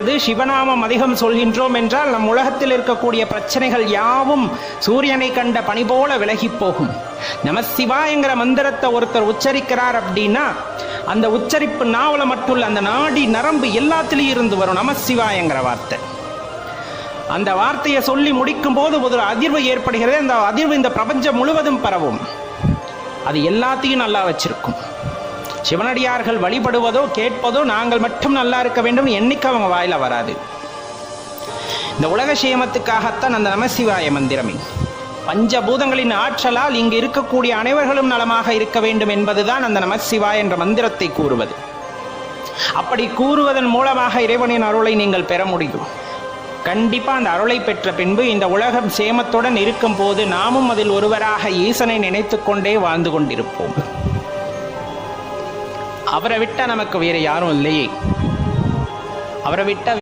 சிவநாமம் அதிகம் சொல்கின்றோம் என்றால் நம் உலகத்தில் இருக்கக்கூடிய பிரச்சனைகள் யாவும் சூரியனை கண்ட பனி போல விலகி போகும். நமசிவாயங்கிற மந்திரத்தை ஒருத்தர் உச்சரிக்கிறார் அப்படின்னா அந்த உச்சரிப்பு நாவல மட்டும் அந்த நாடி நரம்பு எல்லாத்திலையும் இருந்து வரும் நமசிவாயங்கிற வார்த்தை. அந்த வார்த்தையை சொல்லி முடிக்கும் போது ஒரு அதிர்வு ஏற்படுகிறது. அந்த அதிர்வு இந்த பிரபஞ்சம் முழுவதும் பரவும். அது எல்லாத்தையும் நல்லா வச்சிருக்கும். சிவனடியார்கள் வழிபடுவதோ கேட்பதோ நாங்கள் மட்டும் நல்லா இருக்க வேண்டும் எண்ணிக்கை அவங்க வாயில வராது. இந்த உலக சேமத்துக்காகத்தான் அந்த நமசிவாய மந்திரமே. பஞ்சபூதங்களின் ஆற்றலால் இங்கு இருக்கக்கூடிய அனைவர்களும் நலமாக இருக்க வேண்டும் என்பதுதான் அந்த நமசிவாய என்ற மந்திரத்தை கூறுவது. அப்படி கூறுவதன் மூலமாக இறைவனின் அருளை நீங்கள் பெற முடியும். கண்டிப்பா அந்த அருளை பெற்ற பின்பு இந்த உலகம் சேமத்துடன் இருக்கும் போது நாமும் அதில் ஒருவராக ஈசனை நினைத்து கொண்டே வாழ்ந்து கொண்டிருப்போம். அவரை விட்டா நமக்கு வேற யாரும் இல்லையே. அவரை விட்டா